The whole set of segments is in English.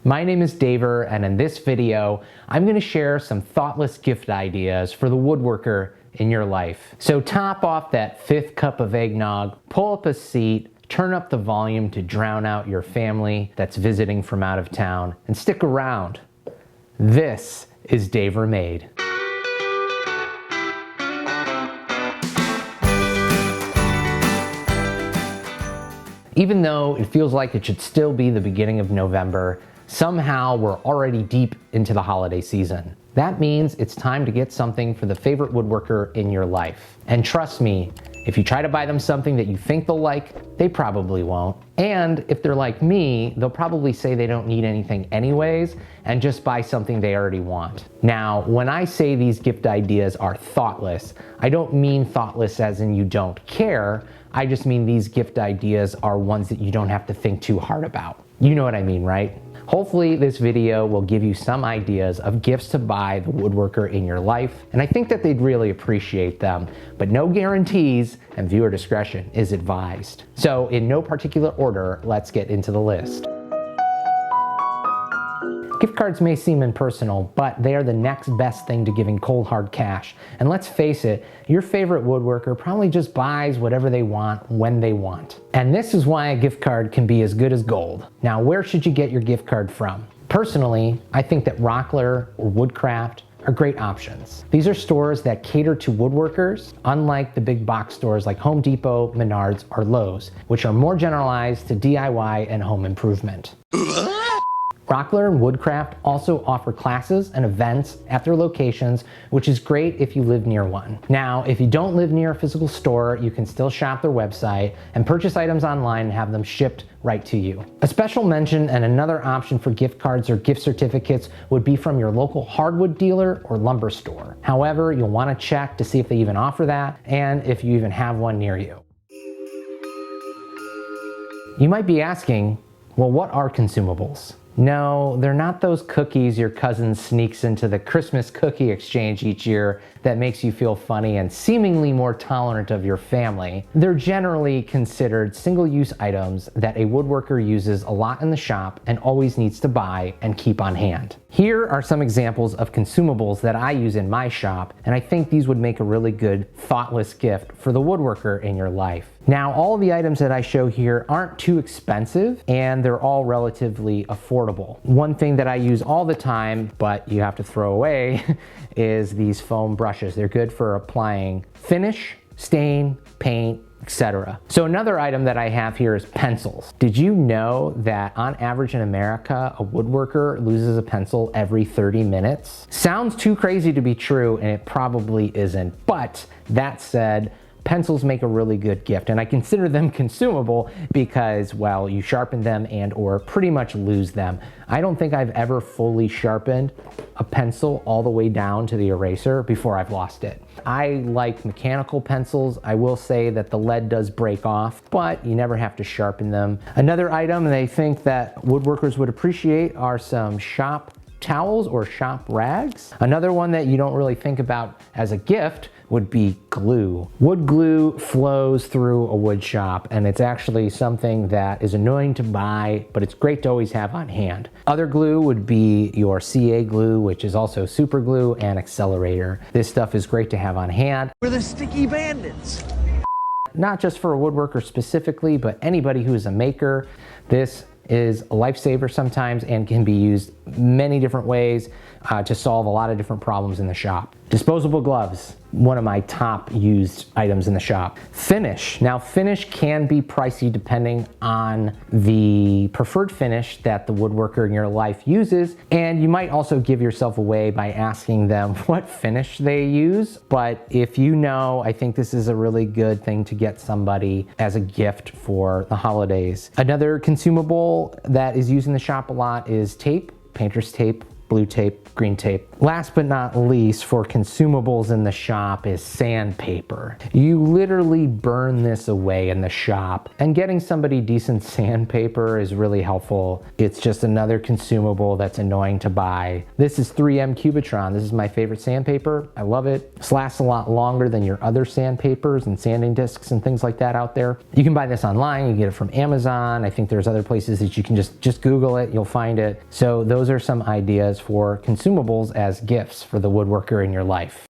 My name is Daver, and in this video, I'm going to share some thoughtless gift ideas for the woodworker in your life. So top off that 5th cup of eggnog, pull up a seat, turn up the volume to drown out your family that's visiting from out of town, and stick around. This is Daver Made. Even though it feels like it should still be the beginning of November, somehow we're already deep into the holiday season. That means it's time to get something for the favorite woodworker in your life. And trust me, if you try to buy them something that you think they'll like, they probably won't. And if they're like me, they'll probably say they don't need anything anyways and just buy something they already want. Now, when I say these gift ideas are thoughtless, I don't mean thoughtless as in you don't care. I just mean these gift ideas are ones that you don't have to think too hard about. You know what I mean, right? Hopefully this video will give you some ideas of gifts to buy the woodworker in your life, and I think that they'd really appreciate them, but no guarantees, and viewer discretion is advised. So in no particular order, let's get into the list. Gift cards may seem impersonal, but they are the next best thing to giving cold hard cash. And let's face it, your favorite woodworker probably just buys whatever they want when they want. And this is why a gift card can be as good as gold. Now, where should you get your gift card from? Personally, I think that Rockler or Woodcraft are great options. These are stores that cater to woodworkers, unlike the big box stores like Home Depot, Menards, or Lowe's, which are more generalized to DIY and home improvement. Rockler and Woodcraft also offer classes and events at their locations, which is great if you live near one. Now, if you don't live near a physical store, you can still shop their website and purchase items online and have them shipped right to you. A special mention and another option for gift cards or gift certificates would be from your local hardwood dealer or lumber store. However, you'll want to check to see if they even offer that and if you even have one near you. You might be asking, well, what are consumables? No, they're not those cookies your cousin sneaks into the Christmas cookie exchange each year that makes you feel funny and seemingly more tolerant of your family. They're generally considered single-use items that a woodworker uses a lot in the shop and always needs to buy and keep on hand. Here are some examples of consumables that I use in my shop, and I think these would make a really good thoughtless gift for the woodworker in your life. Now, all the items that I show here aren't too expensive, and they're all relatively affordable. One thing that I use all the time, but you have to throw away, is these foam brushes. They're good for applying finish, stain, paint, etc. So another item that I have here is pencils. Did you know that on average in America, a woodworker loses a pencil every 30 minutes? Sounds too crazy to be true, and it probably isn't. But that said, pencils make a really good gift, and I consider them consumable because, well, you sharpen them and or pretty much lose them. I don't think I've ever fully sharpened a pencil all the way down to the eraser before I've lost it. I like mechanical pencils. I will say that the lead does break off, but you never have to sharpen them. Another item they think that woodworkers would appreciate are some shop towels or shop rags. Another one that you don't really think about as a gift would be glue. Wood glue flows through a wood shop, and it's actually something that is annoying to buy, but it's great to always have on hand. Other glue would be your CA glue, which is also super glue and accelerator. This stuff is great to have on hand. We're the sticky bandits. Not just for a woodworker specifically, but anybody who is a maker. This is a lifesaver sometimes and can be used many different ways to solve a lot of different problems in the shop. Disposable gloves, one of my top used items in the shop. Finish. Now, finish can be pricey depending on the preferred finish that the woodworker in your life uses, and you might also give yourself away by asking them what finish they use. But if you know, I think this is a really good thing to get somebody as a gift for the holidays. Another consumable that is used in the shop a lot is tape, painter's tape. blue tape, green tape. Last but not least, for consumables in the shop is sandpaper. You literally burn this away in the shop, and getting somebody decent sandpaper is really helpful. It's just another consumable that's annoying to buy. This is 3M Cubitron. This is my favorite sandpaper. I love it. This lasts a lot longer than your other sandpapers and sanding discs and things like that out there. You can buy this online. You can get it from Amazon. I think there's other places that you can just Google it. You'll find it. So those are some ideas for consumables as gifts for the woodworker in your life.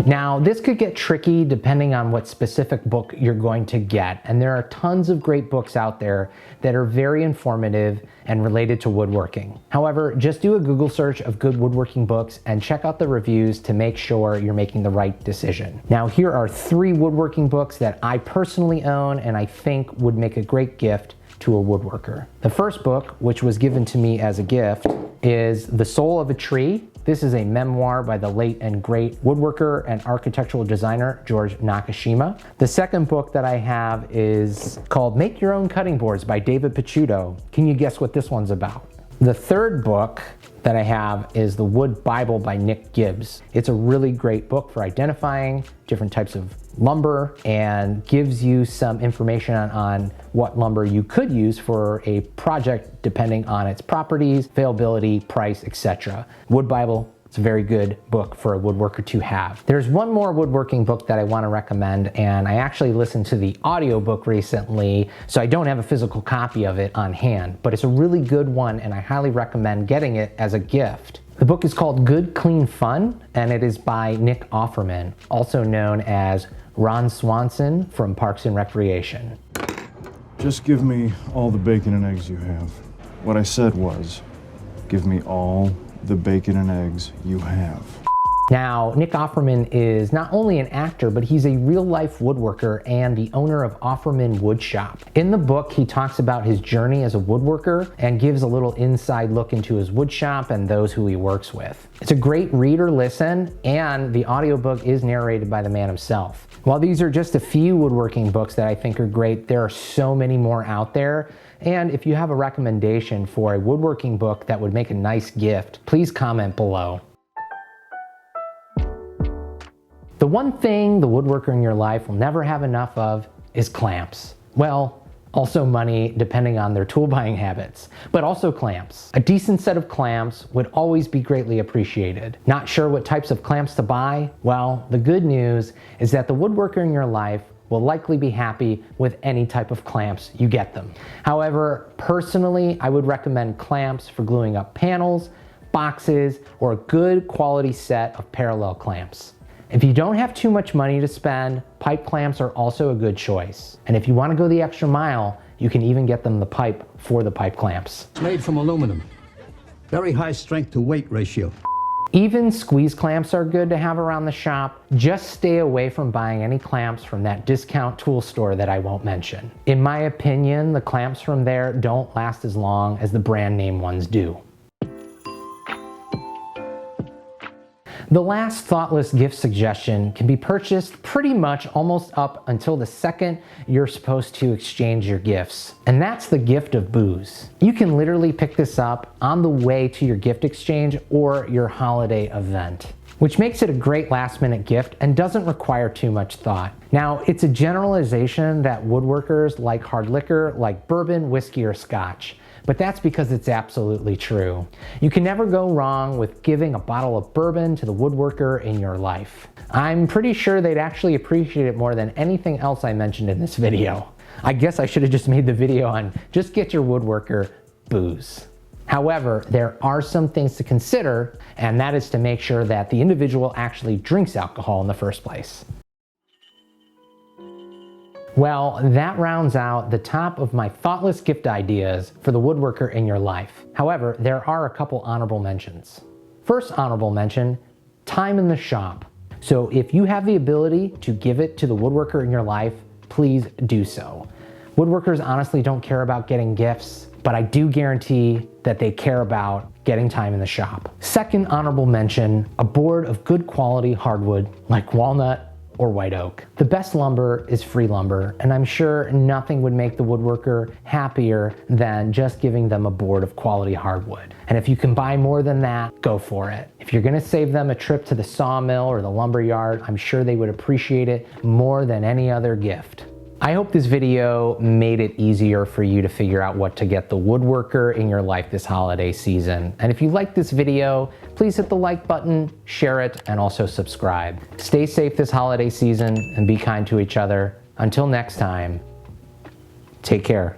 Now, this could get tricky depending on what specific book you're going to get, and there are tons of great books out there that are very informative and related to woodworking. However, just do a Google search of good woodworking books and check out the reviews to make sure you're making the right decision. Now, here are 3 woodworking books that I personally own and I think would make a great gift to a woodworker. The first book, which was given to me as a gift, is The Soul of a Tree. This is a memoir by the late and great woodworker and architectural designer George Nakashima. The second book that I have is called Make Your Own Cutting Boards by David Picciuto. Can you guess what this one's about? The third book that I have is The Wood Bible by Nick Gibbs. It's a really great book for identifying different types of lumber and gives you some information on what lumber you could use for a project depending on its properties, availability, price, etc. Wood Bible, it's a very good book for a woodworker to have. There's one more woodworking book that I want to recommend, and I actually listened to the audiobook recently, so I don't have a physical copy of it on hand, but it's a really good one and I highly recommend getting it as a gift. The book is called Good Clean Fun, and it is by Nick Offerman, also known as Ron Swanson from Parks and Recreation. Just give me all the bacon and eggs you have. What I said was, give me all the bacon and eggs you have. Now, Nick Offerman is not only an actor, but he's a real-life woodworker and the owner of Offerman Wood Shop. In the book, he talks about his journey as a woodworker and gives a little inside look into his wood shop and those who he works with. It's a great read or listen, and the audiobook is narrated by the man himself. While these are just a few woodworking books that I think are great, there are so many more out there. And if you have a recommendation for a woodworking book that would make a nice gift, please comment below. The one thing the woodworker in your life will never have enough of is clamps. Well, also money depending on their tool buying habits, but also clamps. A decent set of clamps would always be greatly appreciated. Not sure what types of clamps to buy? Well, the good news is that the woodworker in your life will likely be happy with any type of clamps you get them. However, personally, I would recommend clamps for gluing up panels, boxes, or a good quality set of parallel clamps. If you don't have too much money to spend, pipe clamps are also a good choice. And if you want to go the extra mile, you can even get them the pipe for the pipe clamps. It's made from aluminum. Very high strength to weight ratio. Even squeeze clamps are good to have around the shop. Just stay away from buying any clamps from that discount tool store that I won't mention. In my opinion, the clamps from there don't last as long as the brand name ones do. The last thoughtless gift suggestion can be purchased pretty much almost up until the second you're supposed to exchange your gifts, and that's the gift of booze. You can literally pick this up on the way to your gift exchange or your holiday event, which makes it a great last-minute gift and doesn't require too much thought. Now, it's a generalization that woodworkers like hard liquor like bourbon, whiskey, or scotch. But that's because it's absolutely true. You can never go wrong with giving a bottle of bourbon to the woodworker in your life. I'm pretty sure they'd actually appreciate it more than anything else I mentioned in this video. I guess I should have just made the video on just get your woodworker booze. However, there are some things to consider, and that is to make sure that the individual actually drinks alcohol in the first place. Well, that rounds out the top of my thoughtless gift ideas for the woodworker in your life. However, there are a couple honorable mentions. First honorable mention, time in the shop. So if you have the ability to give it to the woodworker in your life, please do so. Woodworkers honestly don't care about getting gifts, but I do guarantee that they care about getting time in the shop. Second honorable mention, a board of good quality hardwood like walnut, or white oak. The best lumber is free lumber, and I'm sure nothing would make the woodworker happier than just giving them a board of quality hardwood. And if you can buy more than that, go for it. If you're gonna save them a trip to the sawmill or the lumber yard, I'm sure they would appreciate it more than any other gift. I hope this video made it easier for you to figure out what to get the woodworker in your life this holiday season. And if you like this video, please hit the like button, share it, and also subscribe. Stay safe this holiday season and be kind to each other. Until next time, take care.